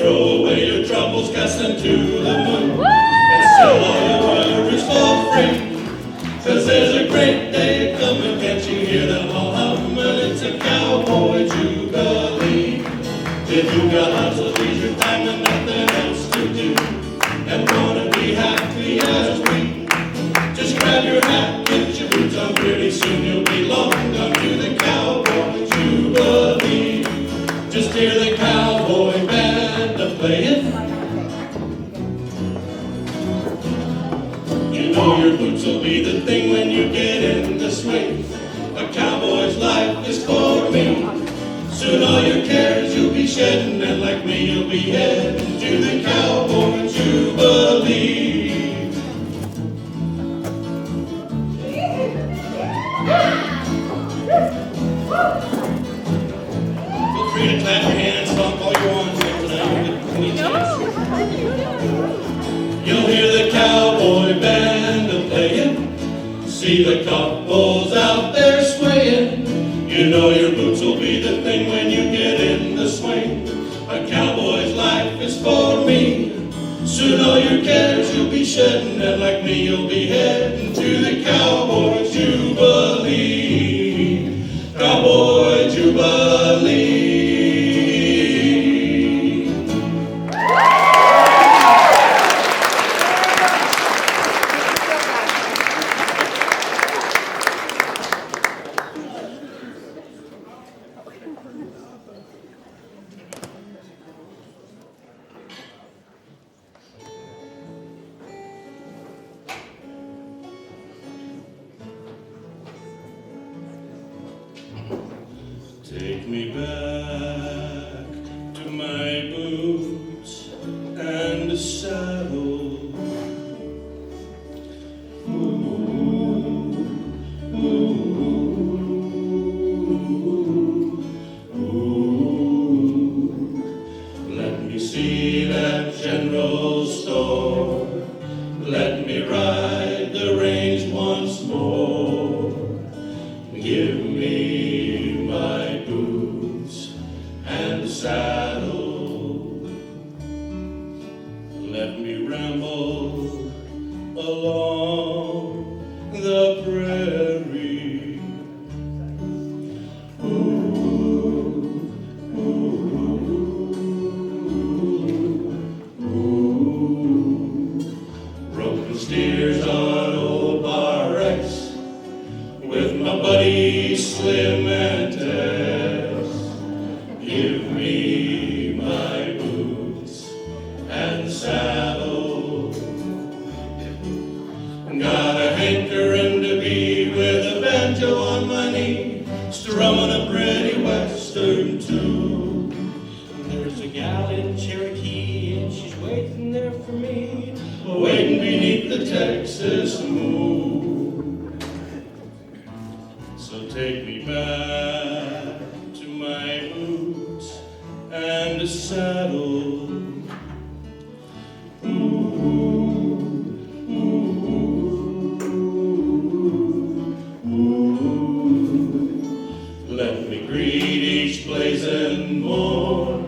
throw away your troubles, cast them to the moon, and sell all your worries for free. 'Cause there's a great day coming, can't you hear them all humming? It's a cowboy jubilee. If you got lots of leisure time and nothing else to do, and wanna be happy as we, just grab your hat, get your boots on, pretty soon you'll be long gone to the cowboy jubilee. Just hear the cowboy band a-playin'. You know your boots will be the thing when you get in the swing. A cowboy's life is for me. Soon all your cares you'll be shedding, and like me you'll be heading to the cowboy jubilee. Feel free to clap your hands, stomp all you want here tonight. You'll hear the cowboy band a-playin', see the couples out there swaying. You know your boots will be the thing when you get in the swing. A cowboy's life is for me. Soon all your cares you'll be shedding, and like me you'll be heading to the cowboy jubilee. Cowboy jubilee. Take me back to my boots and a saddle. Ooh, ooh, ooh. Let me see that general store. Let me ride the range once more. Give me my boots and saddle. Let me ramble along the prairie. Ooh, ooh, ooh. Roping steers on old Bar X with my buddies Slim and Tess. Give me my boots and saddle. Got a hankering to be with a banjo on my knee, strumming a pretty western tune. There's a gal in Cherokee, and she's waiting there for me, waiting beneath the Texas moon. So take me back to my boots and a saddle. Ooh, ooh, ooh. Let me greet each blazing morn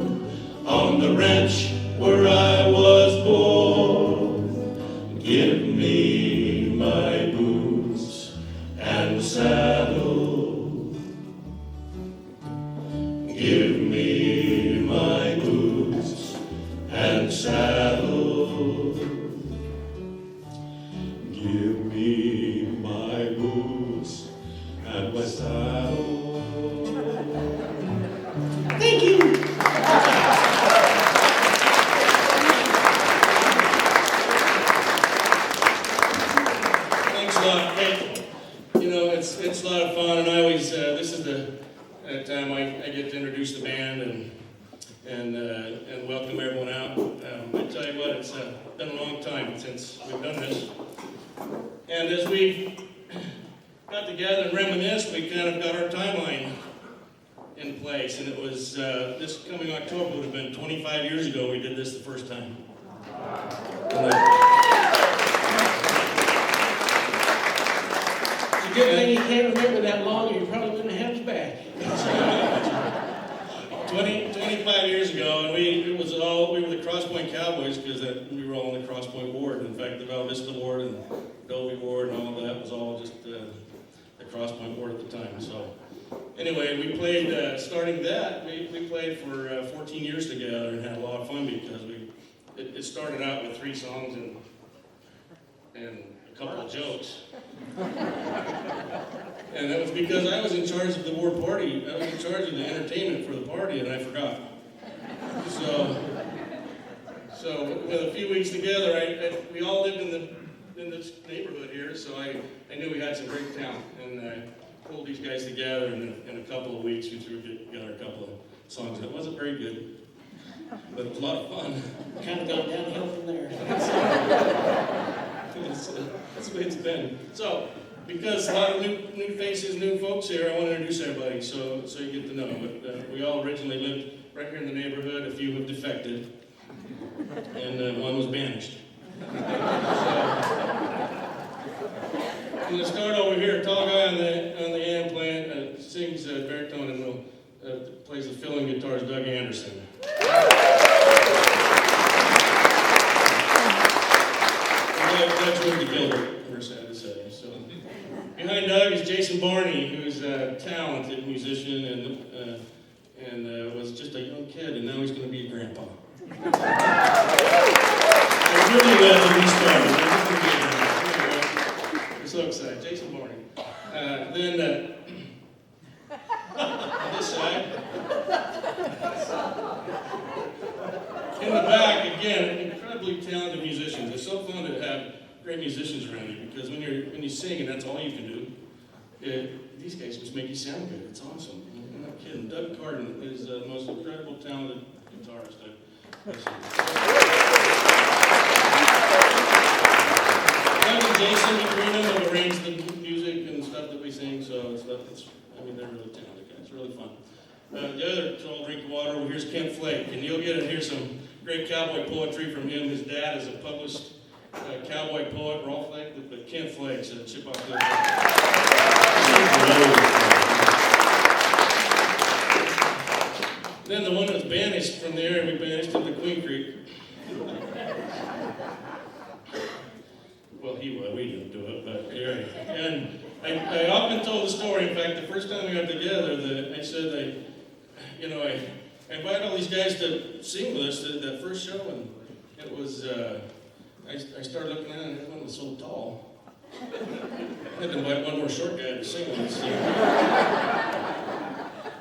on the ranch where I was born. Give me my boots and saddle. Give me my boots and saddle. Give me my boots and my saddle. Thank you. Thanks a lot. Hey, you know, it's a lot of fun, and I always this is the time I get to introduce the band and welcome everyone out. I tell you what, it's been a long time since we've done this, and as we got together and reminisced, we kind of got our timeline in place, and it was this coming October would have been 25 years ago we did this the first time. It's a good thing you can't remember that long, or you probably wouldn't have his back. 25 years ago, and we were the Cross Point Cowboys because we were all in the Cross Point Ward. In fact, the Val Vista Ward and Dovey Ward and all of that was all just the Cross Point Ward at the time. So anyway, we played, starting that, we played for 14 years together and had a lot of fun because it started out with 3 songs and a couple of jokes. And that was because I was in charge of the ward party. I was in charge of the entertainment for the party, and I forgot. So with a few weeks together, we all lived in this neighborhood here, so I knew we had some great talent, and I pulled these guys together, and in a couple of weeks, we threw together a couple of songs. It wasn't very good, but it was a lot of fun. Kind of gone downhill from there. That's the way it's been. So, because a lot of new faces, new folks here, I want to introduce everybody so you get to know. But we all originally lived right here in the neighborhood. A few have defected, and one was banished. So, I'm going to start over here. Tall guy on the AM plant, sings baritone and plays the filling guitars, Doug Anderson. That's Ricky Gilbert, we're sad to say. So, behind Doug is Jason Barney, who's a talented musician and was just a young kid, and now he's going to be a grandpa. I'm really glad to be started. We're so excited. Jason Barney. Then on this side. In the back, again, incredibly talented musicians. It's so fun to have great musicians around you because when you sing and that's all you can do, these guys just make you sound good. It's awesome. I'm not kidding. Doug Carden is the most incredible talented guitarist I've seen. Doug and Jason, between them, have arranged the music and stuff that we sing, so they're really talented guys. It's really fun. The other tall drink of water over here is Kent Flake, and you'll get to hear some great cowboy poetry from him. His dad is a published cowboy poet, Rolf Flake, but Kent Flake's a Chippewa Hill. Then the one that was banished from the area, we banished him to Queen Creek. Well, he would. We didn't do it, but yeah. And I often told the story. In fact, the first time we got together, I said I invited all these guys to sing with us that first show, and it was, I started looking at it, and everyone was so tall. I had to invite one more short guy to sing with us.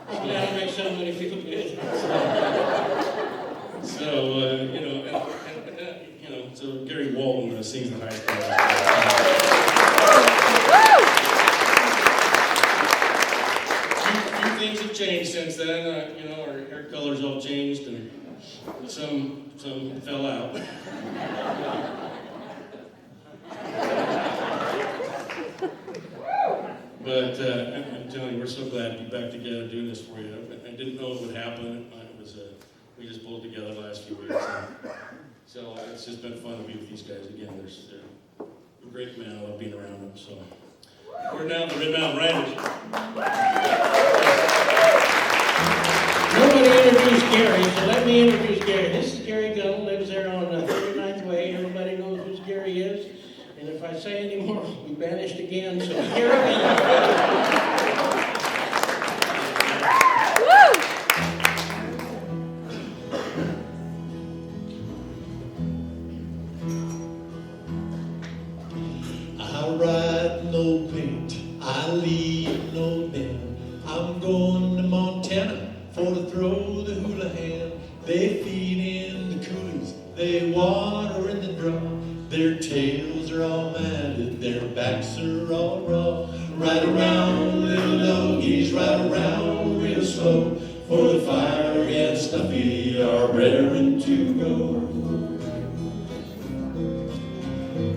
I'm glad to make so many people good. So, so Gary Walton sings the highest part. Things have changed since then. Our hair colors all changed, and some fell out. But I'm telling you, we're so glad to be back together doing this for you. I didn't know it would happen. We just pulled together the last few weeks. So it's just been fun to be with these guys again. They're great men. I love being around them. So we're now the Red Mountain Riders. Nobody introduced Gary, so let me introduce Gary. This is Gary Gunn, lives there on 39th Way. Everybody knows who Gary is. And if I say any more, we'll be banished again. So Gary Gunn. I ride no paint, I leave no men. I'm going to Montana for to throw the hula hand. They feed in the coolies, they water in the draw. Their tails are all matted, their backs are all raw. Ride around, little doggies, ride around real slow. For the fire and Snuffy are raring to go.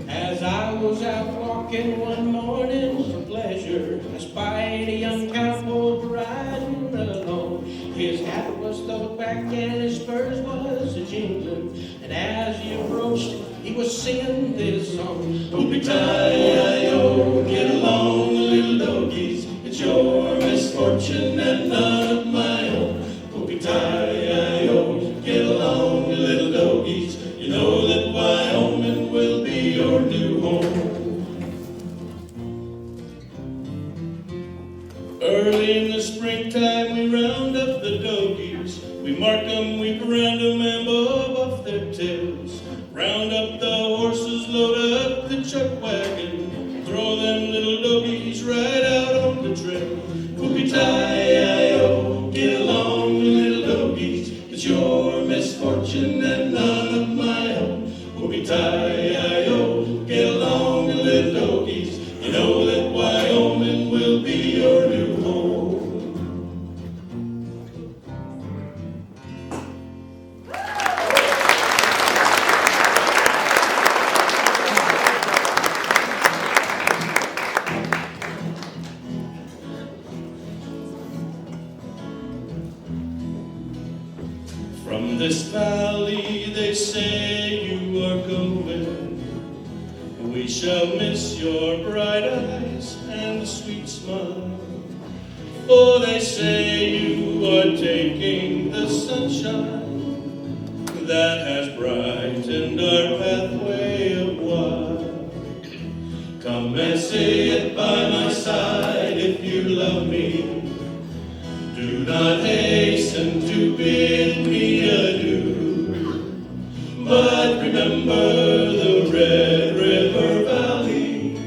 As I was out walking one morning for pleasure, I spied a young cowboy riding alone. His hat was thrown back and his spurs was a jingling. And as he approached, he was singing this song. Hoopie-tie-I-O, get along, little doggies. It's your misfortune and none of my own. Hoopie-tie-I-O, get along, little doggies. up the dogies. We mark 'em, we brand 'em, and bob off their tails. Round up the horses, load up the chuck wagon. Throw them little dogies right out on the trail. Whoopie-tie-I-O, get along, little dogies. It's your misfortune and none of my own. Whoopie-tie-I-O, get along, little dogies. You know that Wyoming will be your new home. From this valley they say you are going. We shall miss your bright eyes and sweet smile. For they say you are taking the sunshine that has brightened our pathway a while. Come and say it by my side if you love me. Do not hasten to bid me adieu, but remember the Red River Valley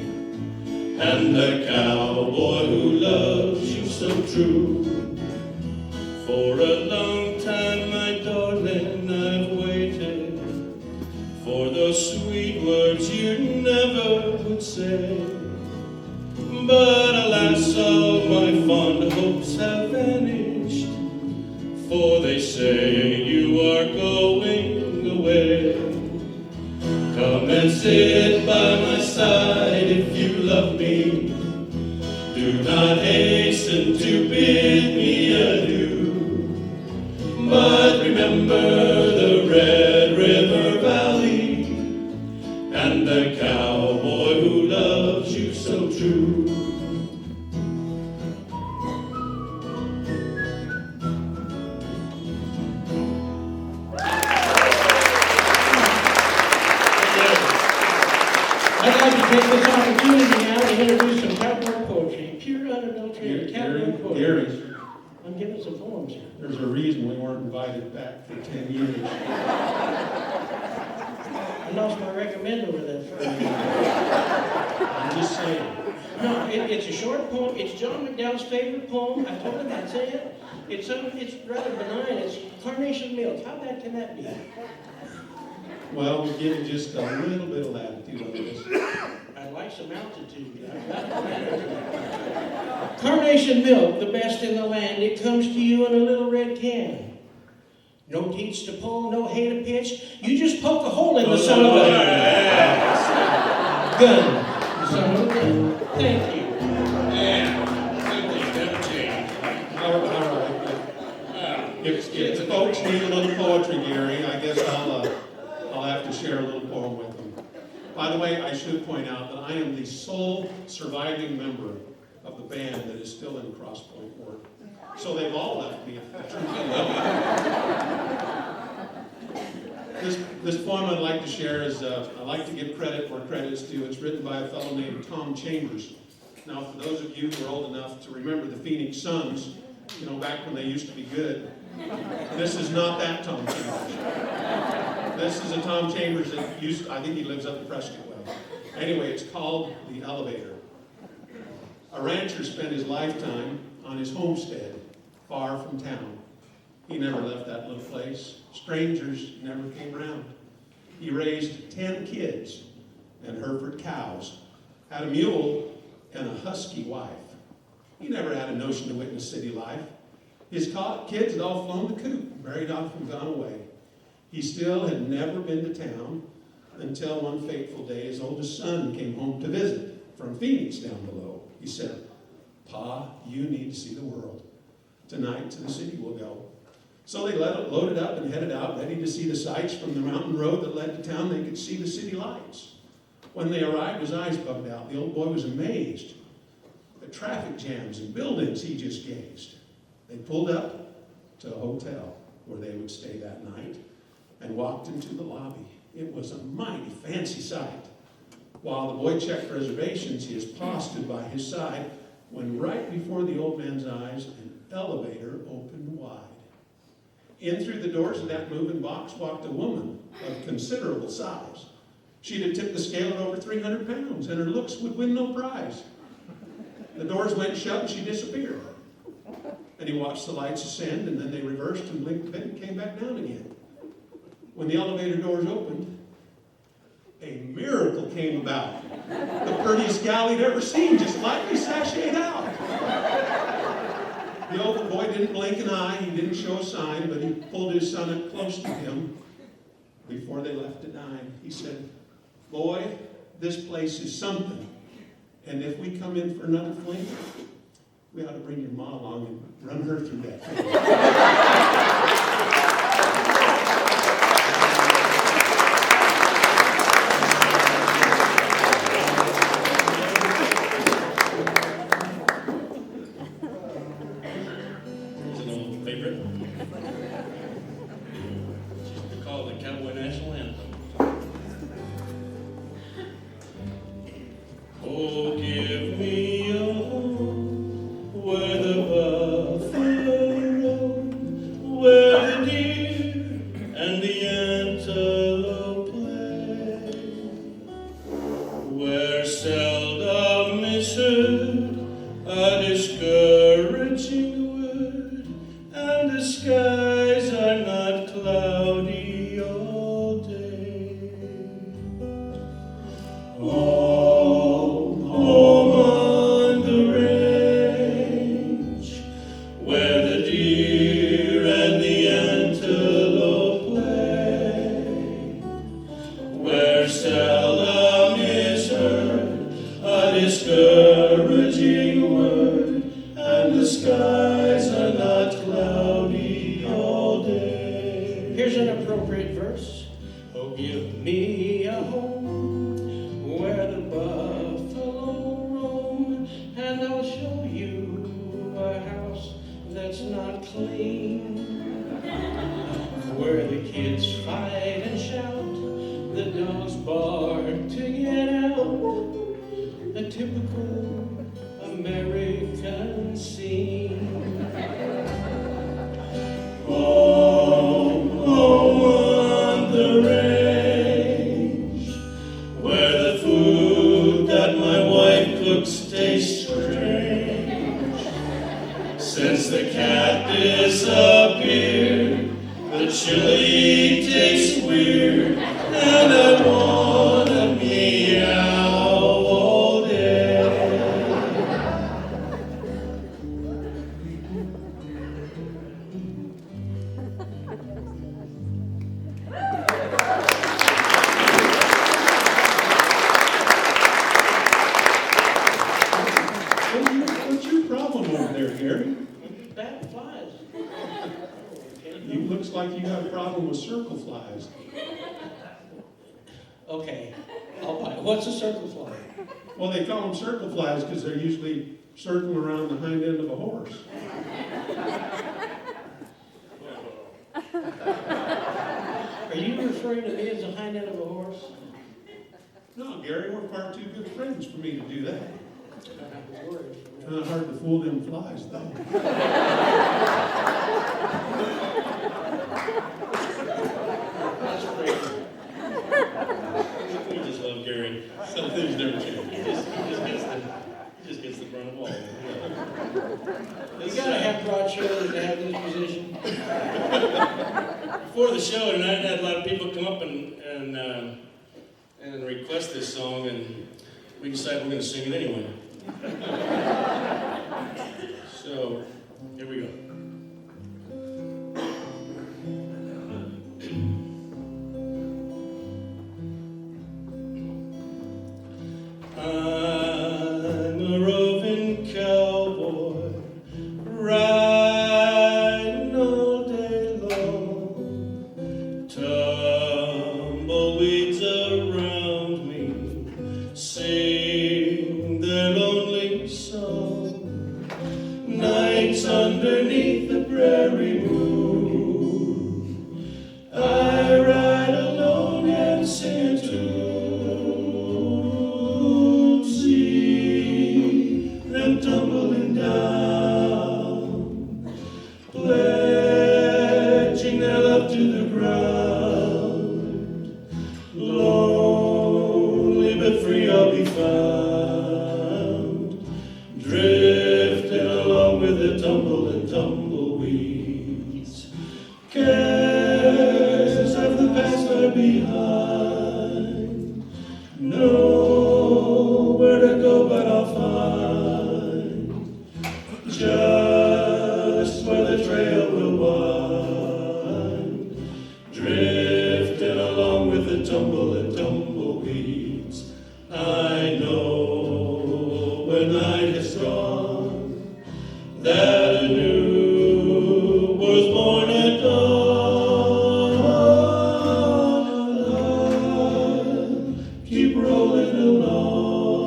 and the cowboy who loves you so true. For a long time, my darling, I've waited for those sweet words you never would say. But alas, all my fond hopes have vanished, for they say you are going away. Come and sit by my side if you love me. Do not hasten to bid me adieu, but remember the Red River Valley and the cowboy who loves you so true. I'd like to take this opportunity now to introduce some cowboy poetry, pure unadulterated cowboy poetry. Gary, I'm giving some poems here. there's a reason we weren't invited back for 10 years. I lost my recommend over that first. I'm just saying. No, it's a short poem. It's John McDowell's favorite poem. I told him I'd say it. It's rather benign. It's Carnation Milk. How bad can that be? Well, we're giving just a little bit of latitude on this. I'd like some altitude. Carnation Milk, the best in the land. It comes to you in a little red can. No teats to pull, no hay to pitch. You just poke a hole in the son of a gun. The son of a gun. Thank you. All right. If the folks need a little poetry, Gary, I guess I'll have to share a little poem with them. By the way, I should point out that I am the sole surviving member of the band that is still in Cross Point work. So they've all left me. This poem I'd like to share is, I like to give credit where credit is due. It's written by a fellow named Tom Chambers. Now, for those of you who are old enough to remember the Phoenix Suns, you know, back when they used to be good, this is not that Tom Chambers. This is a Tom Chambers that I think he lives up in Prescott Way. Anyway, it's called The Elevator. A rancher spent his lifetime on his homestead, far from town. He never left that little place. Strangers never came around. He raised 10 kids and Hereford cows, had a mule and a husky wife. He never had a notion to witness city life. His kids had all flown the coop, married off and gone away. He still had never been to town until one fateful day his oldest son came home to visit from Phoenix down below. He said, "Pa, you need to see the world. Tonight to the city we'll go." So they loaded up and headed out, ready to see the sights. From the mountain road that led to town, they could see the city lights. When they arrived, his eyes bugged out. The old boy was amazed. The traffic jams and buildings he just gazed. They pulled up to a hotel where they would stay that night and walked into the lobby. It was a mighty fancy sight. While the boy checked reservations, his pa stood by his side when right before the old man's eyes, an elevator opened wide. In through the doors of that moving box walked a woman of considerable size. She'd have tipped the scale at over 300 pounds, and her looks would win no prize. The doors went shut and she disappeared. And he watched the lights ascend, and then they reversed and blinked a bit and came back down again. When the elevator doors opened, a miracle came about. The prettiest gal he'd ever seen just lightly sashayed out. The old boy didn't blink an eye, he didn't show a sign, but he pulled his son up close to him. Before they left to dine, he said, "Boy, this place is something. And if we come in for another fling, we ought to bring your ma along and run her through that thing." Here's an old favorite. We call it the Cowboy National Anthem. Oh, give me a home where the buffalo roam, where the deer and the antelope play, where seldom is heard a discouraging word, and the skies are not cloudy all day. Home on the range, where the deer and the antelope play, where seldom is heard a discouraging word, and the skies are not cloudy all day. Here's an appropriate verse. Oh, give me a home where the buffalo roam, and I'll show you a house that's not clean, where the kids fight and shout, the dogs bark to get out, a typical American scene. Home on the range, where the food that my wife cooks tastes strange. Since the cat disappeared, the chili tastes weird, and I wanna meow all day. What's your problem over there, Gary? Bat flies. You looks like you got a problem with circle flies. Okay, I'll buy it. What's a circle fly? Well, they call them circle flies because they're usually circling around the hind end of a horse. Are you referring to me as a hind end of a horse? No, Gary, we're far too good friends for me to do that. I was worried. Kind of hard to fool them flies, though. That's great. We just love Gary. Some things never change. He just gets the brunt of all. You gotta have broad shoulders to have this position. Before the show tonight, I had a lot of people come up and request this song, and we decided we're going to sing it anyway. So, here we go. I'm a roving cowboy, riding all day long. Tumbleweeds around me sing their lonely song. Nights underneath behind. Nowhere to go but I'll find just where the trail will wind, drifting along with the tumble and tumbleweeds. I know when night has gone that a new was born at dawn. Keep rolling along.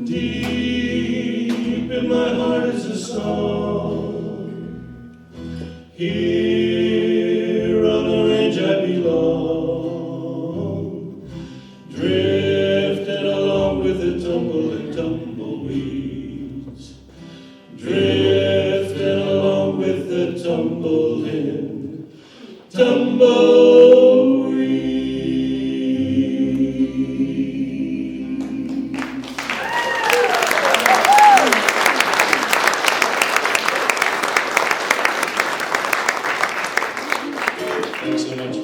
Deep in my heart is a song. Here on the range I belong, drifting along with the tumble and tumbleweeds, drifting along with the tumbling tumbleweeds. Thanks so much.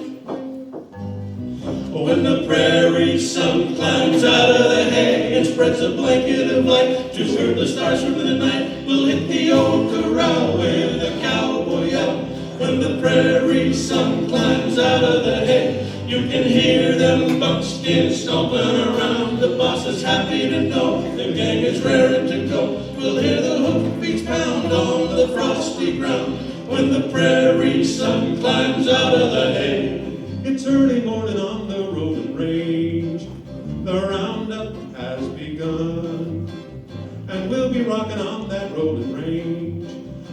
When the prairie sun climbs out of the hay and spreads a blanket of light to where the stars from the night, we'll hit the old corral with a cowboy yell. When the prairie sun climbs out of the hay, you can hear them buckskins stomping around. The boss is happy to know the gang is raring to go. We'll hear the hoofbeats pound on the frosty ground. When the prairie sun climbs out of the hay, It's early morning on the rolling range. The roundup has begun, and we'll be rocking on that rolling range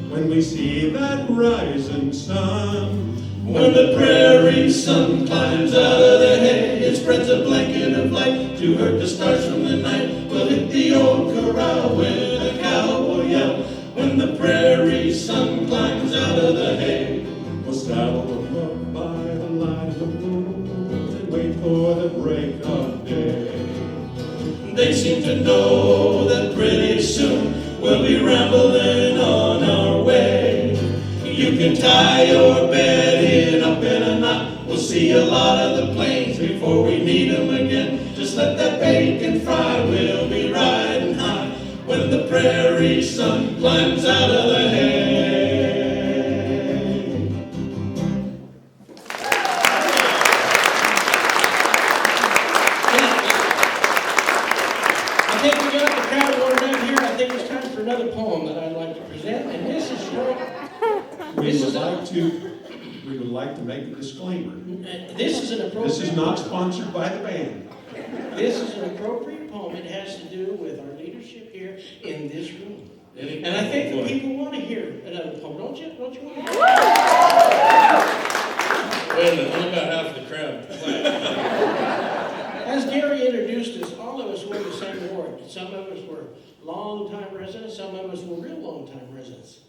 when we see that rising sun. when the prairie sun climbs out of the hay, it spreads a blanket of light to hurt the stars from the night. We'll hit the old corral with a cowboy yell. When the prairie sun climbs out of the hay, We'll saddle them up by the light of the moon and wait for the break of day. they seem to know that pretty soon we'll be rambling on our way. You can tie your bed in up in a knot. We'll see a lot of the plains before we need them again. Just let that bacon fry, we'll be riding high when the prairie sun climbs out of the hay. I think we got the crowd warmed up here. I think it's time for another poem that I'd like to present, and this is your. We would like to make a disclaimer. This is an appropriate. This is not sponsored by the band. This is an appropriate poem. It has to do with our leadership here in this room. And I think the people want to hear another poem, don't you? Don't you want to hear? Wait a minute, only about half of the crowd. As Gary introduced us, all of us were in the same ward. Some of us were long-time residents, some of us were real long-time residents.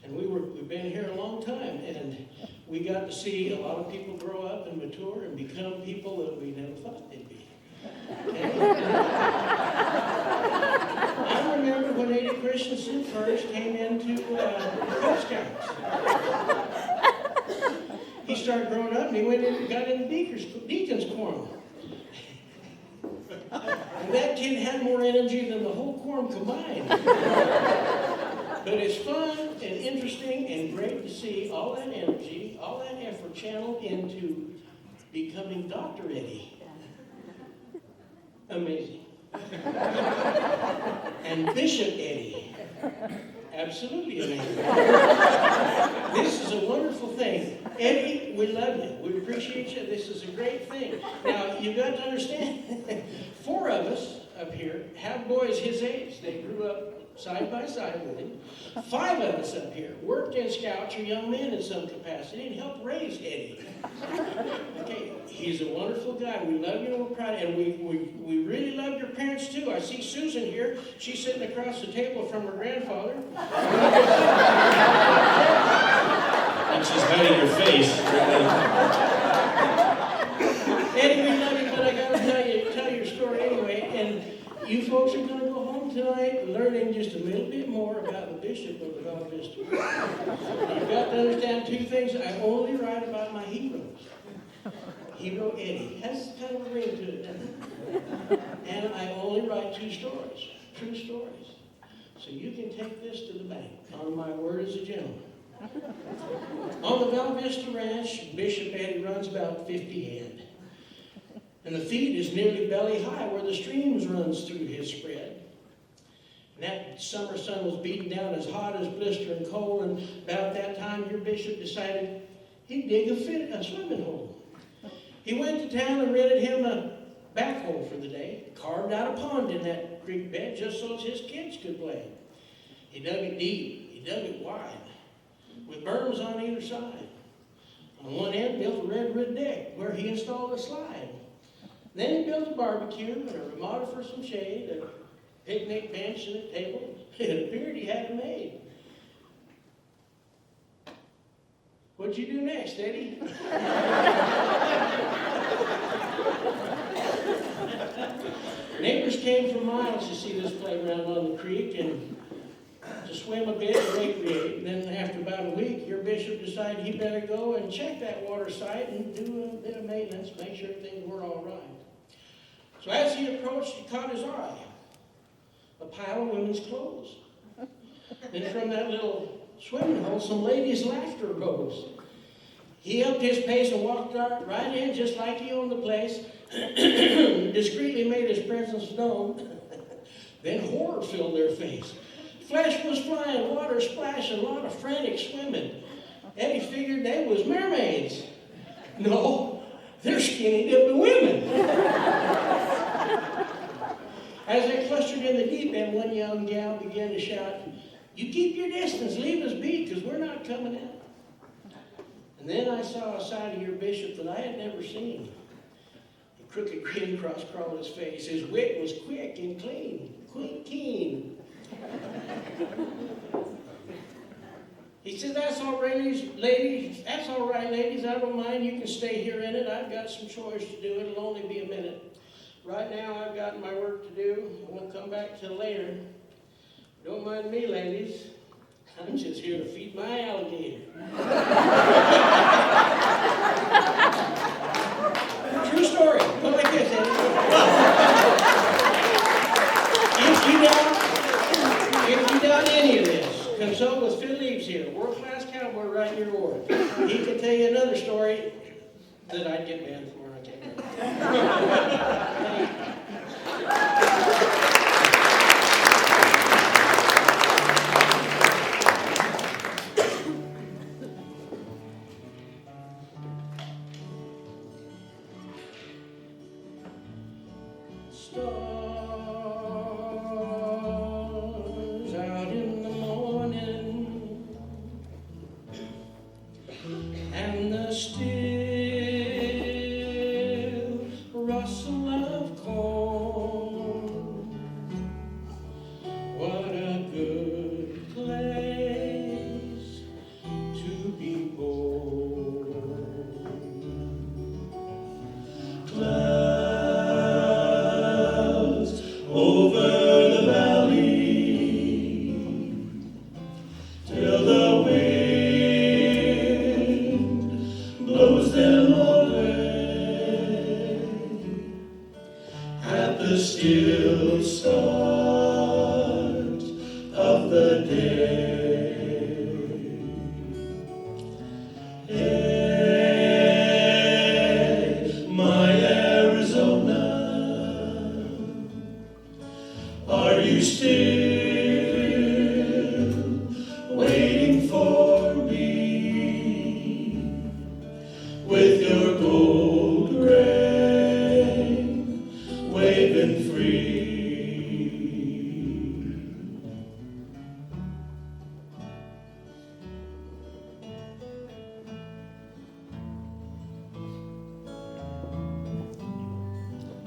And we've been here a long time, and we got to see a lot of people grow up and mature and become people that we never thought they'd be. Okay? I remember when Eddie Christensen first came into Cub Scouts. He started growing up and he went in and got into Deacon's Quorum. And that kid had more energy than the whole quorum combined. But it's fun and interesting and great to see all that energy, all that effort channeled into becoming Dr. Eddie. Amazing. And Bishop Eddie. Absolutely amazing. This is a wonderful thing. Eddie, we love you. We appreciate you. This is a great thing. Now, you've got to understand, 4 of us up here have boys his age. They grew up side by side with him. 5 of us up here worked in Scouts or young men in some capacity and helped raise Eddie. Okay, he's a wonderful guy. We love you and we're proud. And we really love your parents too. I see Susan here. She's sitting across the table from her grandfather. And she's hiding her face. Eddie, we love you, but I gotta tell your story anyway. And you folks are gonna go home tonight learning just a little bit more about the Bishop of the Val Vista. You've got to understand 2 things. I only write about my heroes. he wrote Eddie. Has kind of a ring to it, doesn't it? And I only write true stories. So you can take this to the bank, on my word as a gentleman. On the Val Vista Ranch, Bishop Eddie runs about 50 head. And the feed is nearly belly high where the streams runs through his spread. And that summer sun was beating down as hot as blistering coal, and about that time your bishop decided he'd dig a swimming hole. He went to town and rented him a backhoe for the day, carved out a pond in that creek bed just so his kids could play. He dug it deep, he dug it wide, with berms on either side. On one end, built a redwood deck where he installed a slide. Then he built a barbecue and a ramada for some shade, a picnic bench and a table. It appeared he had it made. What'd you do next, Eddie? Neighbors came for miles to see this playground on the creek and to swim a bit and recreate. And then after about a week, your bishop decided he better go and check that water site and do a bit of maintenance, make sure things were all right. So as he approached, he caught his eye a pile of women's clothes. Then from that little swimming hole, some ladies' laughter rose. He upped his pace and walked right in just like he owned the place, discreetly made his presence known. Then horror filled their face. Flesh was flying, water splashing, a lot of frantic swimming. Eddie figured they was mermaids. No, they're skinny dipping women. As they clustered in the deep end, one young gal began to shout, "You keep your distance, leave us be, because we're not coming out." And then I saw a side of your bishop that I had never seen. A crooked grin cross-crawled his face. His wit was quick and clean, keen. He said, "That's all right, ladies. That's all right, ladies. I don't mind. You can stay here in it. I've got some chores to do. It'll only be a minute. Right now, I've got my work to do. I won't come back till later. Don't mind me, ladies. I'm just here to feed my alligator." True story. Go like this, If you doubt any of this, consult with Phil Leaves here, world-class cowboy right in your ward. He can tell you another story that I'd get banned for. I can't remember.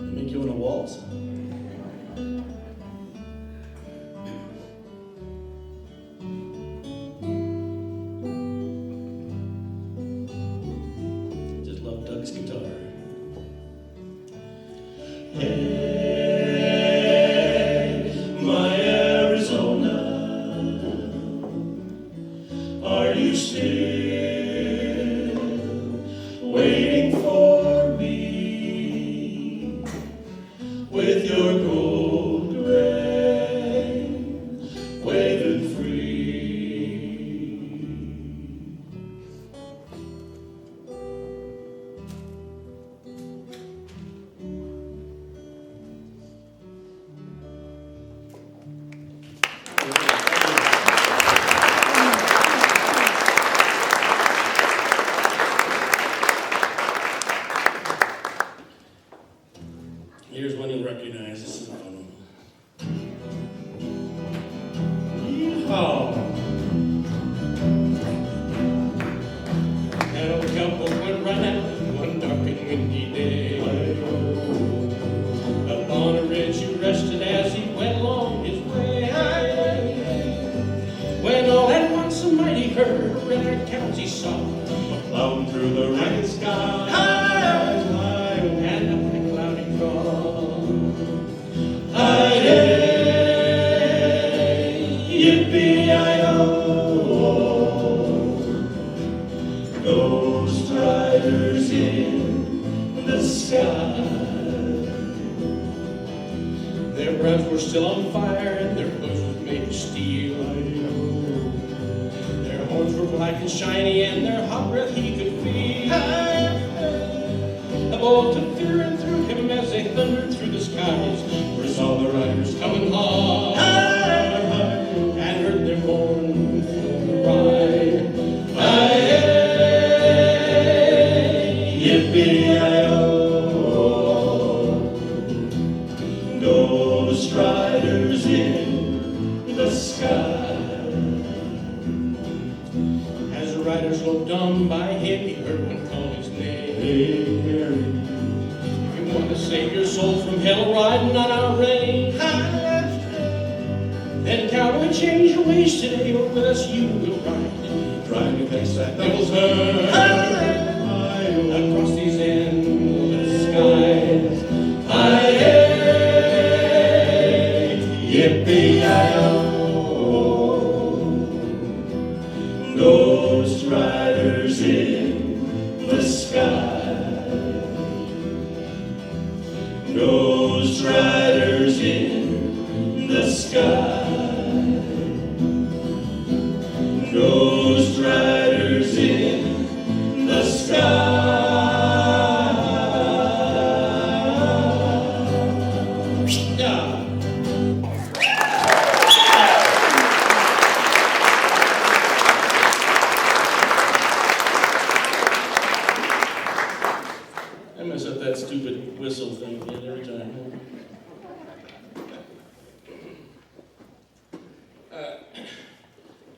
Make you want to waltz? Just love Doug's guitar. Hey, my Arizona, are you still waiting for me? Ghost riders in the sky. Their breaths were still on fire and their hooves were made of steel. Their horns were black and shiny and their hot breath he could feel. A bolt of fear ran through him as they thundered through the skies. For he saw the riders coming hard and heard their mournful cry. Yippee-yi-yo, ghost riders in the sky. As the riders looked on by him, he heard one call his name. Hey, Mary, If you want to save your soul from hell riding on our range, then cowboy, change your ways today, or with us you will ride. trying to catch that Devil's herd across these endless skies. Yippee-yi-yo, ghost riders in the sky. Ghost riders in the sky. Ghost riders in the sky. Yeah. I mess up that stupid whistle thing again every time.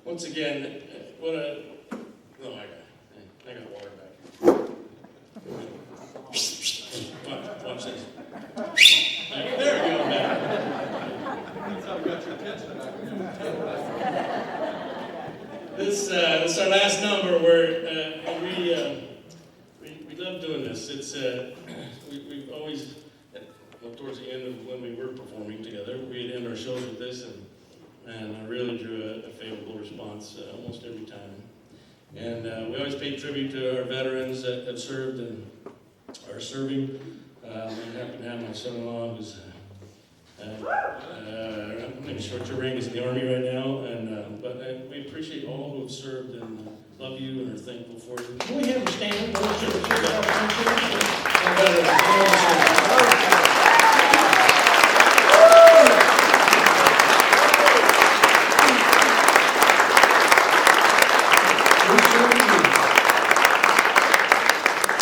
Once again, what a... Oh, I got water back. Watch this. There we go, back. This is our last number where we love doing this. It's we've always, well, towards the end of when we were performing together, we'd end our shows with this, and I really drew a favorable response almost every time. And we always pay tribute to our veterans that have served and are serving. I happen to have my son-in-law who's maybe short-term rank is in the Army right now, but we appreciate all who have served and love you and are thankful for you. Can we have a stand? We'll show our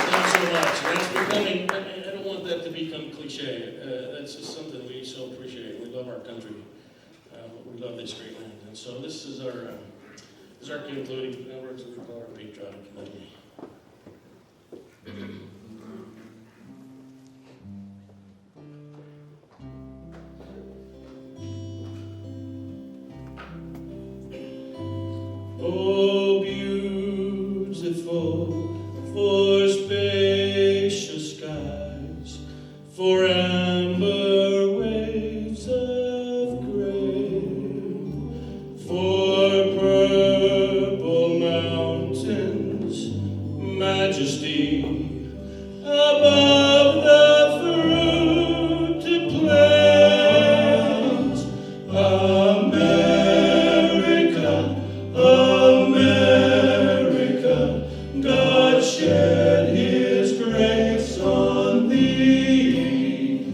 Thanks so much. That's becoming, I don't want that to become cliche. That's just something we so appreciate. We love our country. We love this great land. And so this is our concluding words that we call our patriotic committee. Oh, beautiful, for spacious skies, for amber waves of gray, for purple mountains, majesty above the fruited plains. America, America, God shed His grace on thee,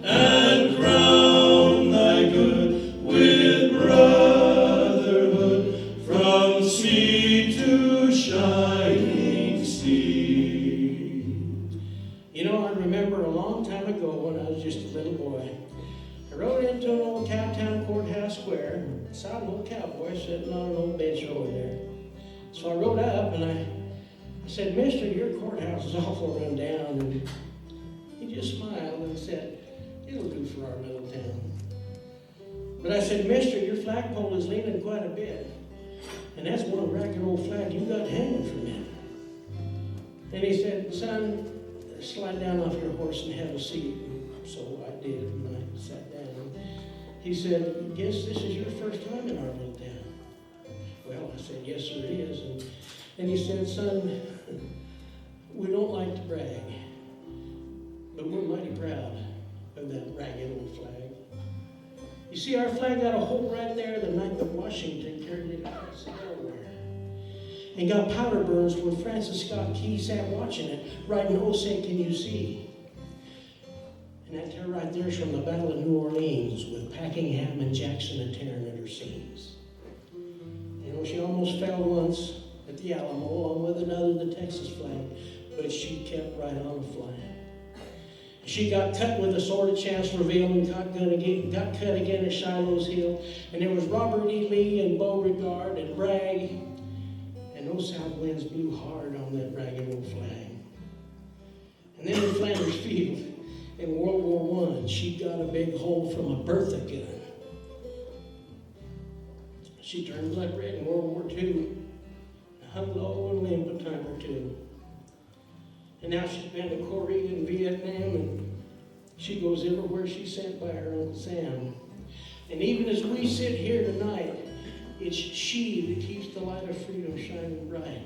and crown thy good with brotherhood from sea to shining sea. You know, I remember a long time ago when I was just a little boy, I rode into an old Cowtown courthouse square, saw an old cowboy sitting on an old bench over there. So I rode up and I said, "Mister, your courthouse is awful run down." And he just smiled and said, "It'll do for our little town." But I said, "Mister, your flagpole is leaning quite a bit. And that's one ragged old flag you got hanging from it." And he said, "Son, slide down off your horse and have a seat." And so I did, and I sat down. He said, "Guess this is your first time in our little town." Well, I said, "Yes, sir, it is." And And he said, son, we don't like to brag, but we're mighty proud of that ragged old flag. You see, our flag got a hole right there the night that Washington carried it across the Delaware. And got powder burns where Francis Scott Key sat watching it, writing, "Oh, say, can you see?" And that tear right there is from the Battle of New Orleans with Packingham and Jackson a tearing at her seams. You know, she almost fell once at the Alamo along with another, the Texas flag, but she kept right on flying. She got cut with a sword at Chancellorsville and got cut again at Shiloh's Hill. And there was Robert E. Lee and Beauregard and Bragg. And those south winds blew hard on that ragged old flag. And then in Flanders Field, in World War I, she got a big hole from a Bertha gun. She turned blood red in World War II. Hung low and limp a time or two. And now she's been to Korea and Vietnam, and she goes everywhere she's sent by her Uncle Sam. And even as we sit here tonight, it's she that keeps the light of freedom shining bright.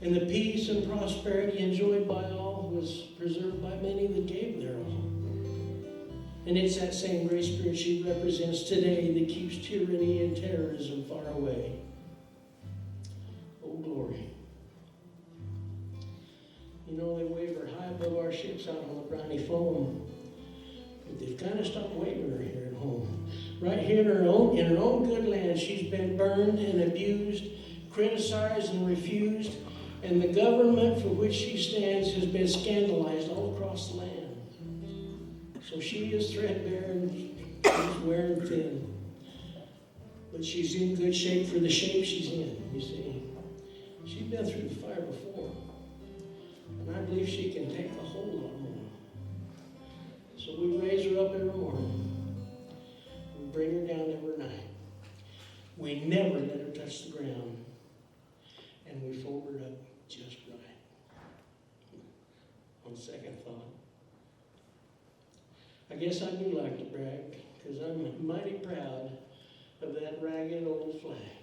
And the peace and prosperity enjoyed by all was preserved by many that gave their all. And it's that same great spirit she represents today that keeps tyranny and terrorism far away. Oh, glory. You know, they wave her high above our ships out on the briny foam. But they've kind of stopped waving her here at home. Right here in her own good land, she's been burned and abused, criticized and refused. And the government for which she stands has been scandalized all across the land. So she is threadbare and she's wearing thin. But she's in good shape for the shape she's in, you see. She's been through the fire before. And I believe she can take a whole lot more. So we raise her up every morning. We bring her down every night. We never let her touch the ground. And we fold her up just right. On second thought. I guess I do like to brag, because I'm mighty proud of that ragged old flag.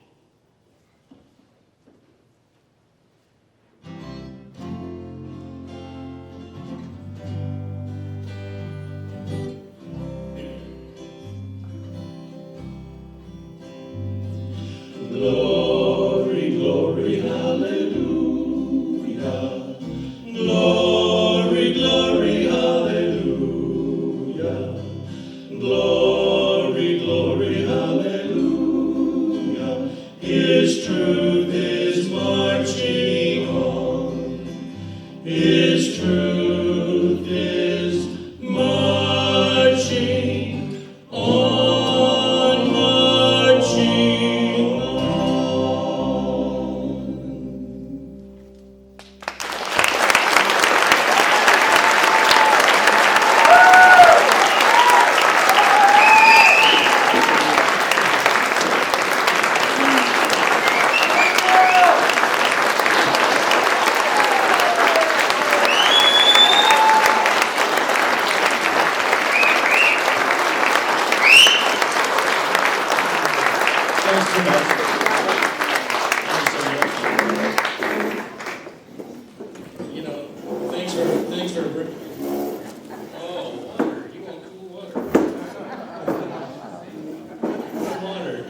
Glory, glory, hallelujah. Glory, glory, hallelujah. Glory, glory, hallelujah. His truth is marching on. His truth is marching on, marching on. Thanks so much. Thanks so much. You know, thanks for bringing. Oh, water. You want cool water? Cool water.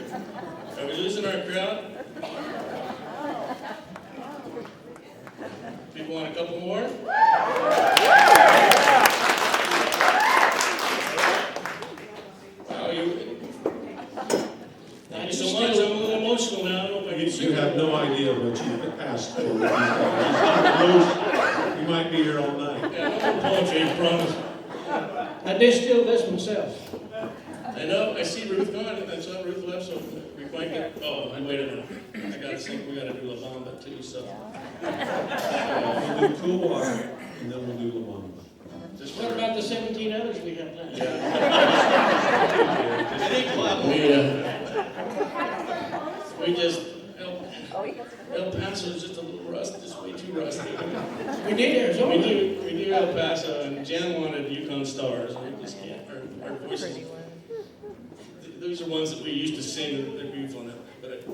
Are we losing our crowd? People want a couple more? Wow, thank you so much. I'm a little emotional now. I don't know if I can You have no idea what you've asked for. You might be here all night. Yeah, no more poetry, I promise. I distilled this myself. I know, I see Ruth gone, and I saw Ruth left, so we might get, oh, and wait a minute. I gotta think, we gotta do La Bamba too, so. We'll do cool water, and then we'll do La Bamba. Just What about the 17 others we have planned? We just, El Paso is just a little rusty, just way too rusty. We did Arizona. We do El Paso, and Jan wanted Yukon Stars, and we just can't, our voices. Those are ones that we used to sing that are beautiful, but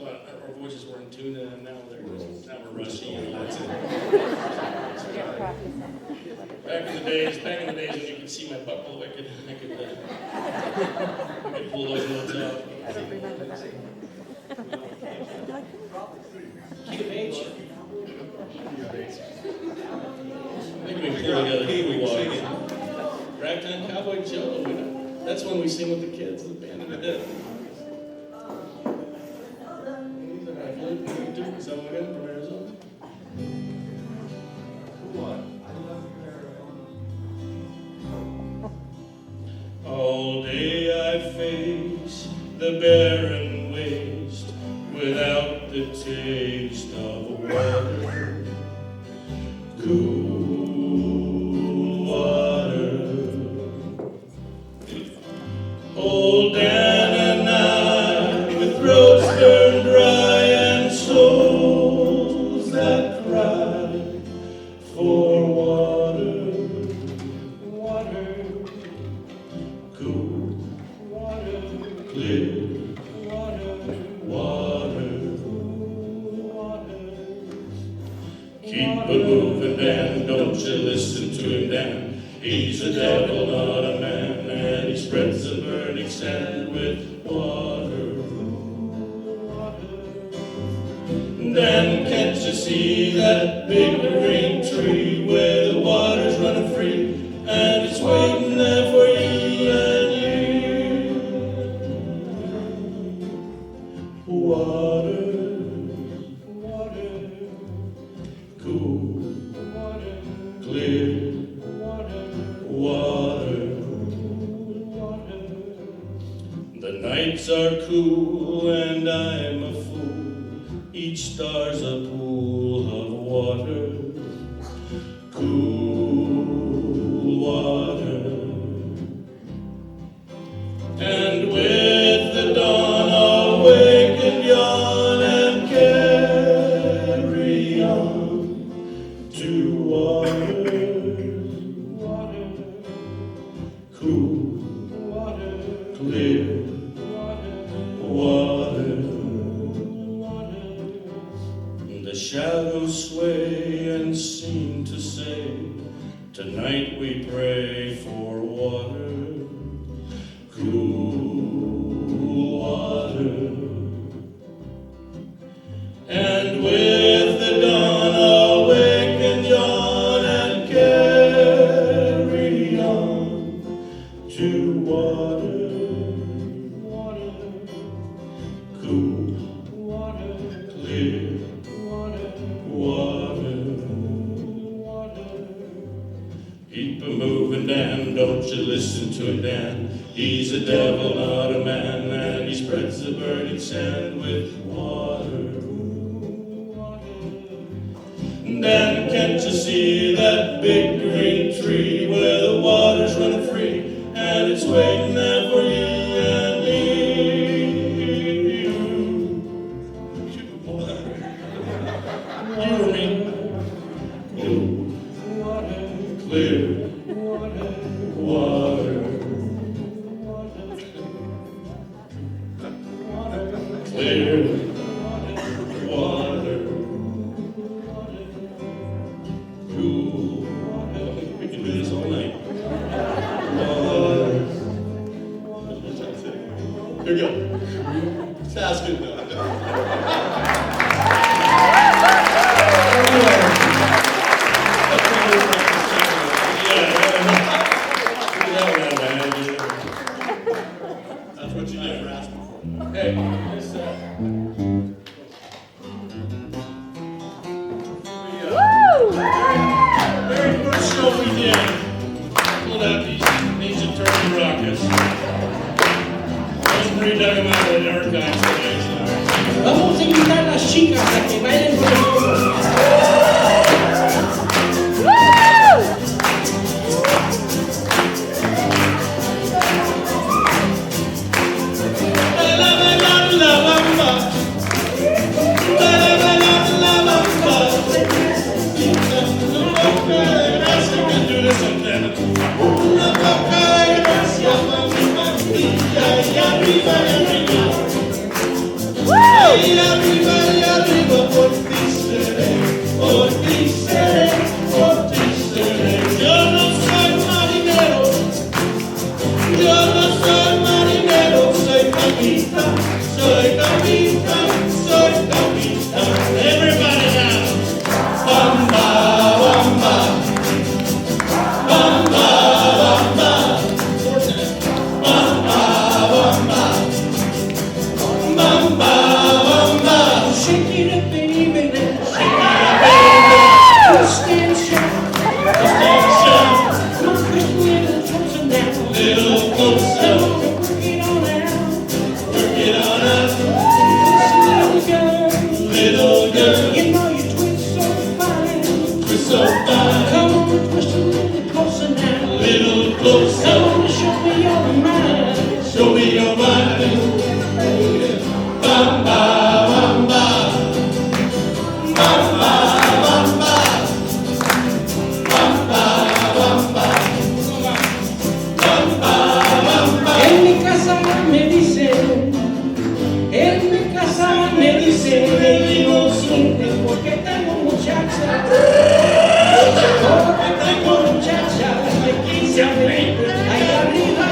our voices were in tune, and now we're rusty. And all that. Back in the days when you could see my buckle, I could pull those notes out. I don't remember that. Key of H. I think we can pull together Cool Water. Ragtime Cowboy Joe. That's when we sing with the kids, the band and the dead. Is that one again from Arizona? All day I face the barren waste without the taste of water. Cool water. Old Dan and I, with throats turned dry and souls that cry for water. Water. Cool. Water. Clear. Water. Water. Water. Keep a moving, Dan, don't you listen to him, Dan. He's a devil, not a man, and he spreads the burning sand with water. Dan, can't you see that big green tree where the water's running free, and it's waiting there for you and you? Water. Water. Cool. Water. Clear. Water. The nights are cool and I'm a fool. Each star's a pool of water. Cool water. And with the dawn I'll wake and yawn and carry on to water. Cool, water, clear, water. The shadows sway and seem to say, tonight we pray for water. Cool water. And with the dawn I'll wake and yawn and carry on to water, water, cool, water, clear, water, water, water. Keep a moving, Dan, don't you listen to him, Dan. He's a devil, not a man, and he spreads the burning sand with water. Dan, can't you see that big green tree where the water's running free? And it's waiting there for you and me. You and me. Blue. Water. Clear. Water. Water. Clear. Water. Cool. We can do this all night. Here we go. Sounds good though. That's what you get for asking for. Hey, this very first show we did, pulled out these ancient Turkey rockets. Rosemary dug them out of the archives today. Vamos a invitar a las chicas a que bailen con nosotros. Arriba, arriba. En mi casa me dicen, en mi casa me dicen, el inocente porque tengo muchacha, porque tengo muchacha de 15 a 20, ahí arriba.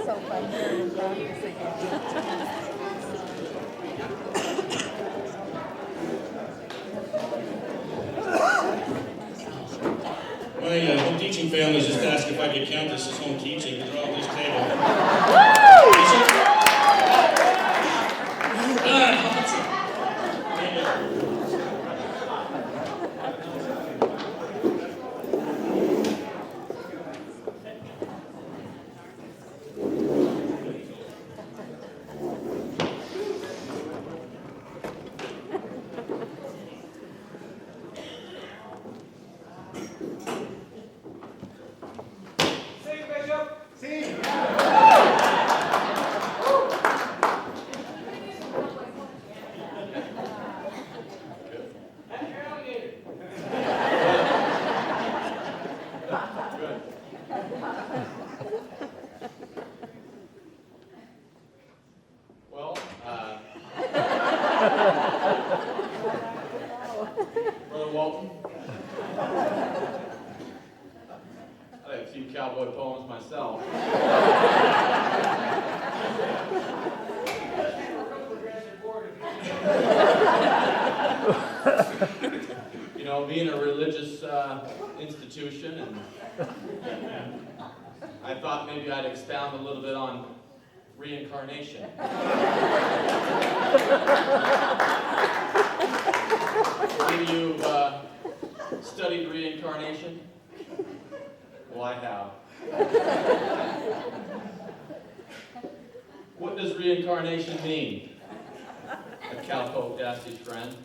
So fun hearing them practice again. My home teaching family just asked if I could count this as home teaching, because they're all at this table. Well, Brother Walton, I have a few cowboy poems myself. You know, being a religious institution, and I thought maybe I'd expound a little bit on reincarnation. Have you studied reincarnation? Well, I have. What does reincarnation mean? A cowpoke asked his friend.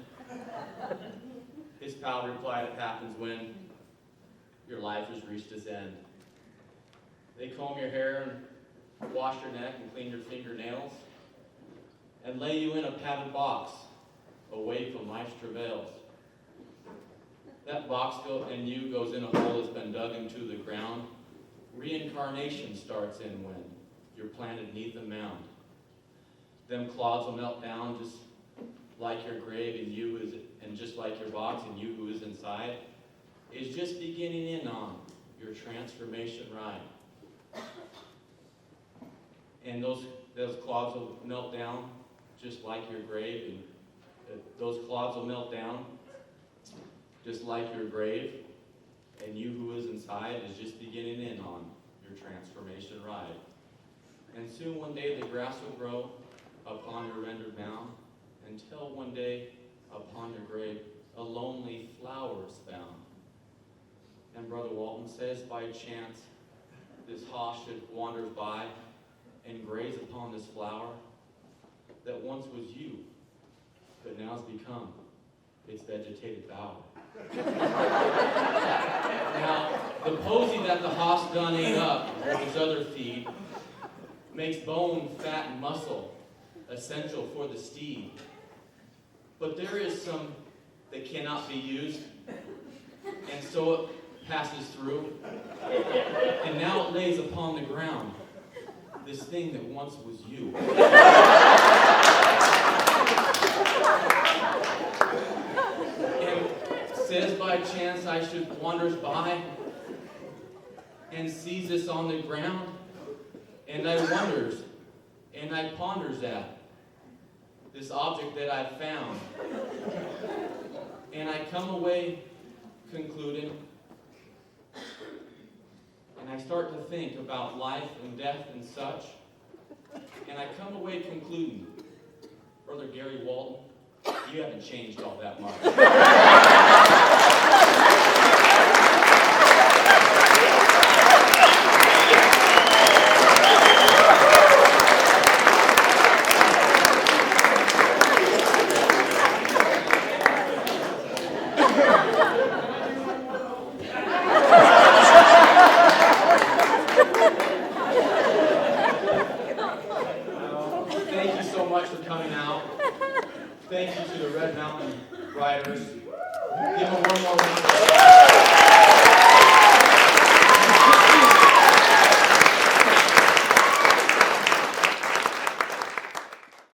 His pal replied, it happens when your life has reached its end. They comb your hair and wash your neck and clean your fingernails and lay you in a padded box away from life's travails. That box and you goes in a hole that's been dug into the ground. Reincarnation starts in when you're planted neath a mound. Them clods will melt down just like your grave and just like your box, and you who is inside is just beginning in on your transformation ride. And those clods will melt down just like your grave, and those clods will melt down just like your grave, and you who is inside is just beginning in on your transformation ride. And soon one day the grass will grow upon your rendered mound, until one day upon your grave a lonely flower is found. And Brother Walton says, by chance this hoss should wanders by and graze upon this flower that once was you, but now has become its vegetated bower. Now, the posy that the hoss done ate up with his other feed makes bone, fat, and muscle essential for the steed. But there is some that cannot be used, and so it passes through, and now it lays upon the ground, this thing that once was you. And says by chance I should wanders by and sees this on the ground, and I wonders and I ponders at this object that I've found, and I come away concluding I start to think about life and death and such, and I come away concluding, Brother Gary Walton, you haven't changed all that much. Thank you so much for coming out. Thank you to the Red Mountain Riders. Give them one more round of applause.